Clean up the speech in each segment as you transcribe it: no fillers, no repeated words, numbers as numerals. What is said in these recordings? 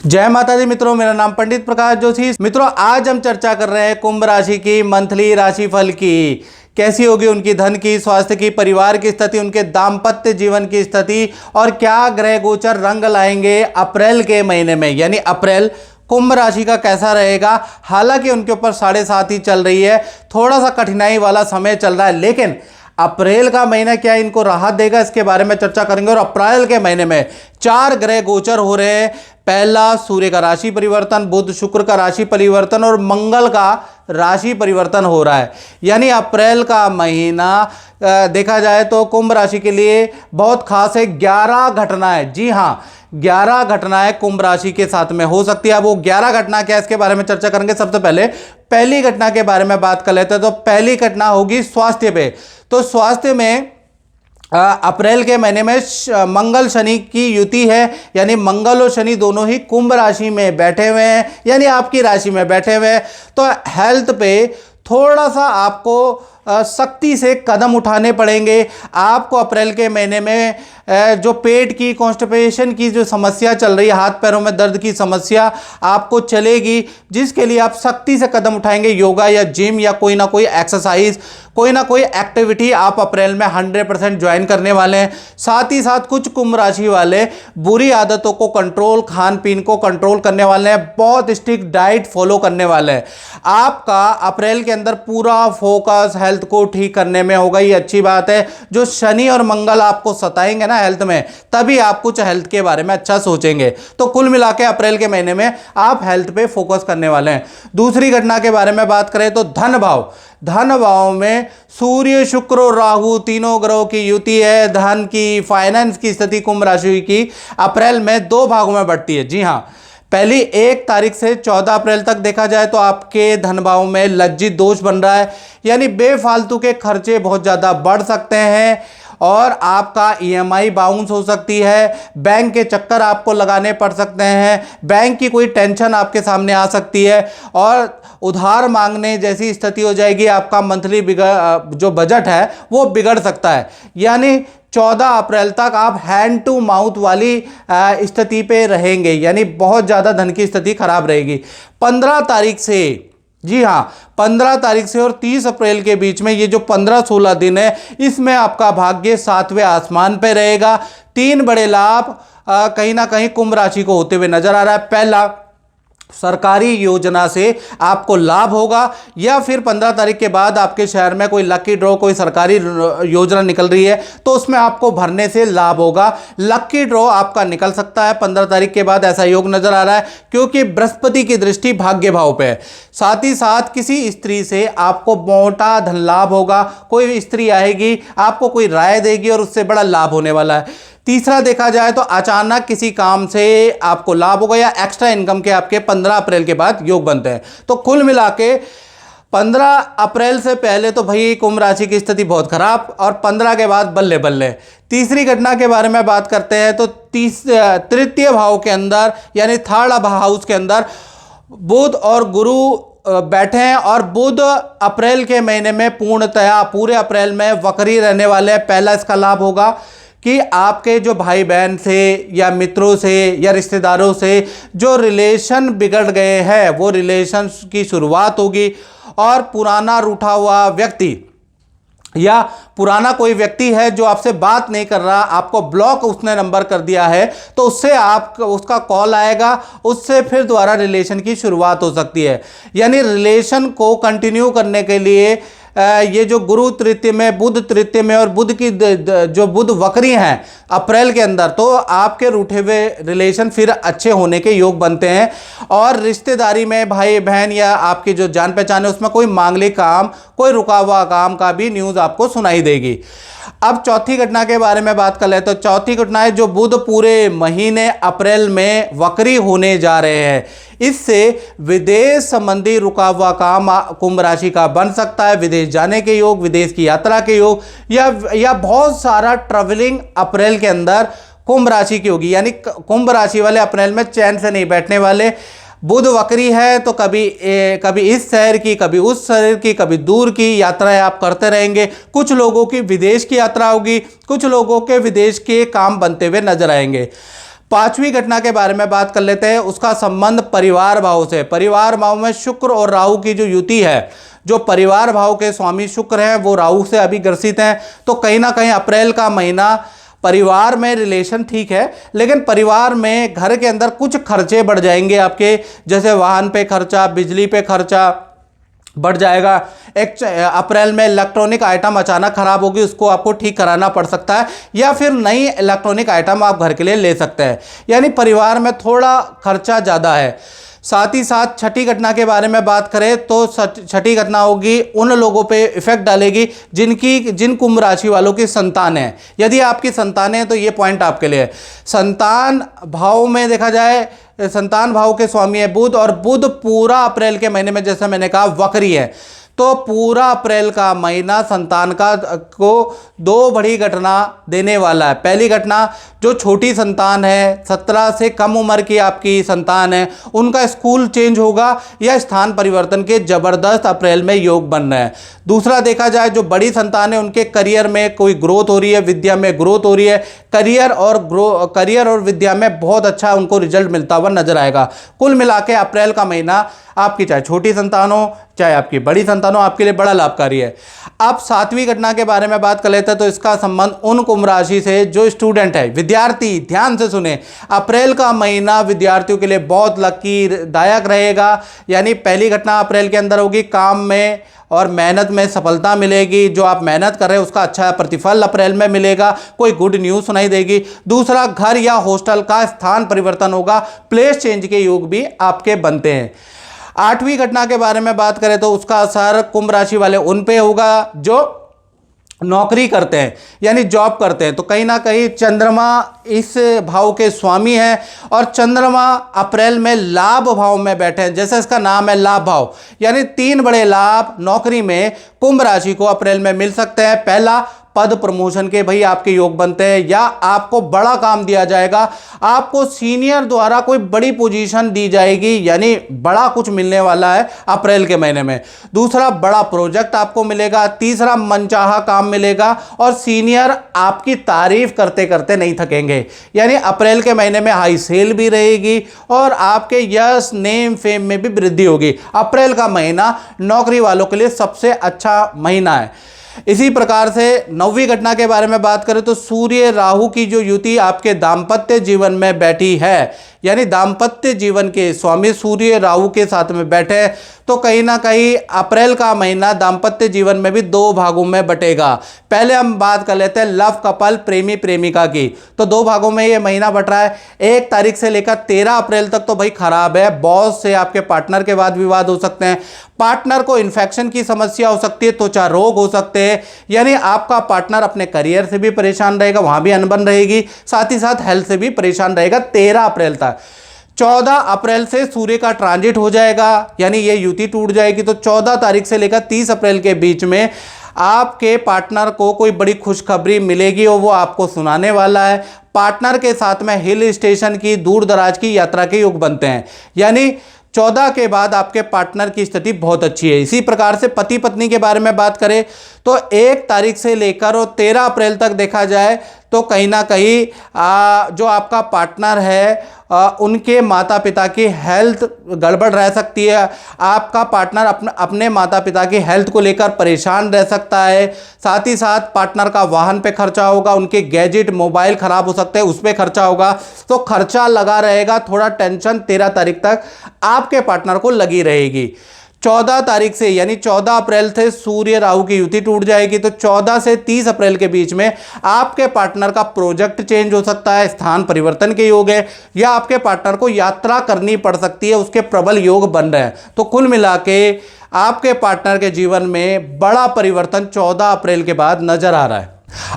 जय माता दी मित्रों, मेरा नाम पंडित प्रकाश जोशी। मित्रों, आज हम चर्चा कर रहे हैं कुंभ राशि की मंथली राशिफल की। कैसी होगी उनकी धन की, स्वास्थ्य की, परिवार की स्थिति, उनके दाम्पत्य जीवन की स्थिति और क्या ग्रह गोचर रंग लाएंगे अप्रैल के महीने में, यानी अप्रैल कुंभ राशि का कैसा रहेगा। हालांकि उनके ऊपर 7.5 ही चल रही है, थोड़ा सा कठिनाई वाला समय चल रहा है, लेकिन अप्रैल का महीना क्या इनको राहत देगा, इसके बारे में चर्चा करेंगे। और अप्रैल के महीने में 4 ग्रह गोचर हो रहे हैं। पहला, सूर्य का राशि परिवर्तन, बुध शुक्र का राशि परिवर्तन और मंगल का राशि परिवर्तन हो रहा है। यानी अप्रैल का महीना देखा जाए तो कुंभ राशि के लिए बहुत खास है। 11 घटनाएं, जी हाँ 11 घटनाएं कुंभ राशि के साथ में हो सकती है। अब वो 11 घटना क्या है, इसके बारे में चर्चा करेंगे। सबसे पहले पहली घटना के बारे में बात कर लेते हैं। तो पहली घटना होगी स्वास्थ्य पे। तो स्वास्थ्य में अप्रैल के महीने में मंगल शनि की युति है, यानी मंगल और शनि दोनों ही कुंभ राशि में बैठे हुए हैं, यानी आपकी राशि में बैठे हुए हैं। तो हेल्थ पे थोड़ा सा आपको सख्ती से कदम उठाने पड़ेंगे। आपको अप्रैल के महीने में जो पेट की, कॉन्स्टिपेशन की जो समस्या चल रही है, हाथ पैरों में दर्द की समस्या आपको चलेगी, जिसके लिए आप सख्ती से कदम उठाएंगे। योगा या जिम या कोई ना कोई एक्सरसाइज, कोई ना कोई एक्टिविटी आप अप्रैल में 100% ज्वाइन करने वाले हैं। साथ ही साथ कुछ कुंभ राशि वाले बुरी आदतों को कंट्रोल, खान पीन को कंट्रोल करने वाले हैं, बहुत स्ट्रिक्ट डाइट फॉलो करने वाले हैं। आपका अप्रैल के अंदर पूरा फोकस हेल्थ को ठीक करने में होगा, ये अच्छी बात है। जो शनि और मंगल आपको सताएंगे ना हेल्थ में, तभी आप कुछ हेल्थ के बारे में अच्छा सोचेंगे। तो कुल मिला के अप्रैल के महीने में आप हेल्थ पे फोकस करने वाले हैं। दूसरी घटना के बारे में बात करें तो धन भाव। धन भाव में सूर्य, शुक्र और राहु तीनों ग्रहों की युति है। धन की, फाइनेंस की स्थिति कुंभ राशि की अप्रैल में 2 भागों में बढ़ती है। जी हाँ, पहली 1 तारीख से 14 अप्रैल तक देखा जाए तो आपके धन भाव में लज्जित दोष बन रहा है, यानी बेफालतू के खर्चे बहुत ज़्यादा बढ़ सकते हैं और आपका ईएमआई बाउंस हो सकती है। बैंक के चक्कर आपको लगाने पड़ सकते हैं, बैंक की कोई टेंशन आपके सामने आ सकती है और उधार मांगने जैसी स्थिति हो जाएगी। आपका मंथली जो बजट है वो बिगड़ सकता है। यानी 14 अप्रैल तक आप हैंड टू माउथ वाली स्थिति पे रहेंगे, यानी बहुत ज़्यादा धन की स्थिति खराब रहेगी। 15 तारीख से, जी हाँ 15 तारीख से और 30 अप्रैल के बीच में ये जो 15-16 दिन है, इसमें आपका भाग्य 7वें आसमान पे रहेगा। 3 बड़े लाभ कहीं ना कहीं कुंभ राशि को होते हुए नजर आ रहा है। पहला, सरकारी योजना से आपको लाभ होगा, या फिर 15 तारीख के बाद आपके शहर में कोई लकी ड्रॉ, कोई सरकारी योजना निकल रही है तो उसमें आपको भरने से लाभ होगा। लकी ड्रॉ आपका निकल सकता है 15 तारीख के बाद, ऐसा योग नजर आ रहा है, क्योंकि बृहस्पति की दृष्टि भाग्य भाव पे है। साथ ही साथ किसी स्त्री से आपको मोटा धन लाभ होगा। कोई स्त्री आएगी, आपको कोई राय देगी और उससे बड़ा लाभ होने वाला है। तीसरा, देखा जाए तो अचानक किसी काम से आपको लाभ होगा या एक्स्ट्रा इनकम के आपके 15 अप्रैल के बाद योग बनते हैं। तो कुल मिला के 15 अप्रैल से पहले तो भाई कुंभ राशि की स्थिति बहुत खराब, और 15 के बाद बल्ले बल्ले। तीसरी घटना के बारे में बात करते हैं तो तृतीय भाव के अंदर, यानी 3rd हाउस के अंदर बुध और गुरु बैठे हैं, और बुध अप्रैल के महीने में पूर्णतया पूरे अप्रैल में वक्री रहने वाले हैं। पहला इसका लाभ होगा कि आपके जो भाई बहन से या मित्रों से या रिश्तेदारों से जो रिलेशन बिगड़ गए हैं, वो रिलेशन की शुरुआत होगी, और पुराना रूठा हुआ व्यक्ति या पुराना कोई व्यक्ति है जो आपसे बात नहीं कर रहा, आपको ब्लॉक उसने नंबर कर दिया है, तो उससे आप उसका कॉल आएगा, उससे फिर दोबारा रिलेशन की शुरुआत हो सकती है। यानी रिलेशन को कंटिन्यू करने के लिए ये जो गुरु तृतीय में, बुध तृतीय में और बुध की जो बुध वक्री हैं अप्रैल के अंदर, तो आपके रूठे हुए रिलेशन फिर अच्छे होने के योग बनते हैं। और रिश्तेदारी में भाई बहन या आपकी जो जान पहचान है, उसमें कोई मांगलिक काम, कोई रुका हुआ काम का भी न्यूज़ आपको सुनाई देगी। अब चौथी घटना के बारे में बात कर ले तो चौथी घटना है जो बुध पूरे महीने अप्रैल में वक्री होने जा रहे हैं। इससे विदेश संबंधी रुका हुआ काम कुंभ राशि का बन सकता है। विदेश जाने के योग, विदेश की यात्रा के योग, या बहुत सारा ट्रैवलिंग अप्रैल के अंदर कुंभ राशि की होगी। यानी कुंभ राशि वाले अप्रैल में चैन से नहीं बैठने वाले। बुध वक्री है तो कभी इस शहर की, कभी उस शहर की, कभी दूर की यात्राएं आप करते रहेंगे। कुछ लोगों की विदेश की यात्रा होगी, कुछ लोगों के विदेश के काम बनते हुए नजर आएंगे। पांचवी घटना के बारे में बात कर लेते हैं, उसका संबंध परिवार भाव से। परिवार भाव में शुक्र और राहु की जो युति है, जो परिवार भाव के स्वामी शुक्र हैं वो राहु से अभी ग्रसित हैं, तो कहीं ना कहीं अप्रैल का महीना परिवार में रिलेशन ठीक है, लेकिन परिवार में घर के अंदर कुछ खर्चे बढ़ जाएंगे आपके, जैसे वाहन पे खर्चा, बिजली पे खर्चा बढ़ जाएगा। एक अप्रैल में इलेक्ट्रॉनिक आइटम अचानक खराब होगी, उसको आपको ठीक कराना पड़ सकता है, या फिर नई इलेक्ट्रॉनिक आइटम आप घर के लिए ले सकते हैं, यानी परिवार में थोड़ा खर्चा ज़्यादा है। साथ ही साथ छठी घटना के बारे में बात करें तो छठी घटना होगी उन लोगों पे इफेक्ट डालेगी जिन कुंभ राशि वालों की संतान है। यदि आपकी संतान है तो ये पॉइंट आपके लिए है। संतान भाव में देखा जाए, संतान भाव के स्वामी है बुध, और बुध पूरा अप्रैल के महीने में जैसे मैंने कहा वक्री है, तो पूरा अप्रैल का महीना संतान को दो बड़ी घटना देने वाला है। पहली घटना, जो छोटी संतान है, 17 से कम उम्र की आपकी संतान है, उनका स्कूल चेंज होगा या स्थान परिवर्तन के जबरदस्त अप्रैल में योग बन रहे हैं। दूसरा देखा जाए, जो बड़ी संतान है उनके करियर में कोई ग्रोथ हो रही है, विद्या में ग्रोथ हो रही है, करियर और विद्या में बहुत अच्छा उनको रिजल्ट मिलता हुआ नजर आएगा। कुल मिला के अप्रैल का महीना आपकी चाहे छोटी संतान हो चाहे आपकी बड़ी संतान हो, आपके लिए बड़ा लाभकारी है। अब सातवीं घटना के बारे में बात कर लेते हैं, तो इसका संबंध उन कुंभ राशि से जो स्टूडेंट है, विद्यार्थी। ध्यान से सुने, अप्रैल का महीना विद्यार्थियों के लिए बहुत लकी दायक रहेगा। यानी पहली घटना अप्रैल के अंदर होगी, काम में और मेहनत में सफलता मिलेगी, जो आप मेहनत कर रहे हैं उसका अच्छा प्रतिफल अप्रैल में मिलेगा, कोई गुड न्यूज़ सुनाई देगी। दूसरा, घर या हॉस्टल का स्थान परिवर्तन होगा, प्लेस चेंज के योग भी आपके बनते हैं। आठवीं घटना के बारे में बात करें तो उसका असर कुंभ राशि वाले उन पे होगा जो नौकरी करते हैं, यानी जॉब करते हैं। तो कहीं ना कहीं चंद्रमा इस भाव के स्वामी हैं, और चंद्रमा अप्रैल में लाभ भाव में बैठे हैं, जैसे इसका नाम है लाभ भाव, यानी 3 बड़े लाभ नौकरी में कुंभ राशि को अप्रैल में मिल सकते हैं। पहला, पद प्रमोशन के भाई आपके योग बनते हैं, या आपको बड़ा काम दिया जाएगा, आपको सीनियर द्वारा कोई बड़ी पोजीशन दी जाएगी, यानी बड़ा कुछ मिलने वाला है अप्रैल के महीने में। दूसरा, बड़ा प्रोजेक्ट आपको मिलेगा। तीसरा, मनचाहा काम मिलेगा, और सीनियर आपकी तारीफ करते करते नहीं थकेंगे, यानी अप्रैल के महीने में हाई सेल भी रहेगी और आपके यश नेम फेम में भी वृद्धि होगी। अप्रैल का महीना नौकरी वालों के लिए सबसे अच्छा महीना है। इसी प्रकार से 9वीं घटना के बारे में बात करें तो सूर्य राहु की जो युति आपके दाम्पत्य जीवन में बैठी है, यानी दाम्पत्य जीवन के स्वामी सूर्य राहु के साथ में बैठे, तो कहीं ना कहीं अप्रैल का महीना दाम्पत्य जीवन में भी 2 भागों में बटेगा। पहले हम बात कर लेते हैं लव कपल, प्रेमी प्रेमिका की। तो 2 भागों में ये महीना बट रहा है। 1 तारीख से लेकर 13 अप्रैल तक तो भाई खराब है। बॉस से आपके पार्टनर के वाद विवाद हो सकते हैं, पार्टनर को इन्फेक्शन की समस्या हो सकती है, त्वचा रोग हो सकते हैं, यानी आपका पार्टनर अपने करियर से भी परेशान रहेगा, वहां भी अनबन रहेगी, साथ ही साथ हेल्थ से भी परेशान रहेगा 13 अप्रैल तक। 14 अप्रैल से सूर्य का ट्रांजिट हो जाएगा, यानी ये युति टूट जाएगी। तो 14 तारीख से लेकर 30 अप्रैल के बीच में आपके पार्टनर को कोई बड़ी खुशखबरी मिलेगी और वो आपको सुनाने वाला है। पार्टनर के साथ में हिल स्टेशन की, दूर दराज की यात्रा के योग बनते हैं, यानी 14 के बाद आपके पार्टनर की स्थिति बहुत अच्छी है। इसी प्रकार से पति पत्नी के बारे में बात करें तो 1 तारीख से लेकर और 13 अप्रैल तक देखा जाए तो कहीं ना कहीं जो आपका पार्टनर है उनके माता पिता की हेल्थ गड़बड़ रह सकती है। आपका पार्टनर अपने माता पिता की हेल्थ को लेकर परेशान रह सकता है। साथ ही साथ पार्टनर का वाहन पे खर्चा होगा, उनके गैजेट मोबाइल ख़राब हो सकते हैं, उस पर खर्चा होगा, तो खर्चा लगा रहेगा। थोड़ा टेंशन 13 तारीख तक आपके पार्टनर को लगी रहेगी। 14 तारीख से यानी 14 अप्रैल से सूर्य राहु की युति टूट जाएगी, तो 14 से 30 अप्रैल के बीच में आपके पार्टनर का प्रोजेक्ट चेंज हो सकता है, स्थान परिवर्तन के योग है, या आपके पार्टनर को यात्रा करनी पड़ सकती है, उसके प्रबल योग बन रहे हैं। तो कुल मिला के आपके पार्टनर के जीवन में बड़ा परिवर्तन 14 अप्रैल के बाद नजर आ रहा है।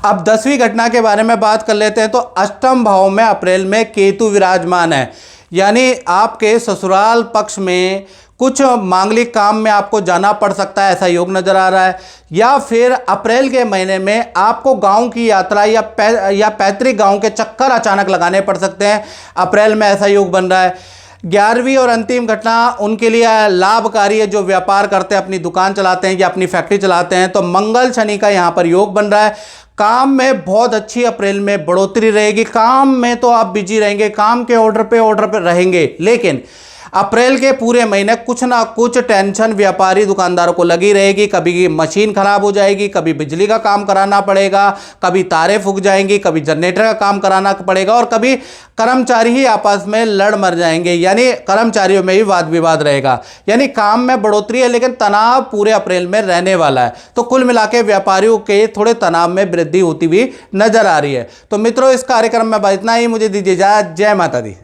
अब 10वीं घटना के बारे में बात कर लेते हैं। तो अष्टम भाव में अप्रैल में केतु विराजमान है, यानी आपके ससुराल पक्ष में कुछ मांगलिक काम में आपको जाना पड़ सकता है, ऐसा योग नजर आ रहा है। या फिर अप्रैल के महीने में आपको गांव की यात्रा या पैतृक गांव के चक्कर अचानक लगाने पड़ सकते हैं, अप्रैल में ऐसा योग बन रहा है। 11वीं और अंतिम घटना उनके लिए लाभकारी है जो व्यापार करते हैं, अपनी दुकान चलाते हैं या अपनी फैक्ट्री चलाते हैं। तो मंगल शनि का यहां पर योग बन रहा है। काम में बहुत अच्छी अप्रैल में बढ़ोतरी रहेगी। काम में तो आप बिजी रहेंगे, काम के ऑर्डर पे रहेंगे, लेकिन अप्रैल के पूरे महीने कुछ ना कुछ टेंशन व्यापारी दुकानदारों को लगी रहेगी। कभी मशीन खराब हो जाएगी, कभी बिजली का काम कराना पड़ेगा, कभी तारें फूक जाएंगी, कभी जनरेटर का काम कराना पड़ेगा, और कभी कर्मचारी ही आपस में लड़ मर जाएंगे, यानी कर्मचारियों में ही वाद विवाद रहेगा। यानी काम में बढ़ोतरी है लेकिन तनाव पूरे अप्रैल में रहने वाला है। तो कुल मिला के व्यापारियों के थोड़े तनाव में वृद्धि होती हुई नजर आ रही है। तो मित्रों, इस कार्यक्रम में इतना ही। मुझे दीजिए इजाजत। जय माता दी।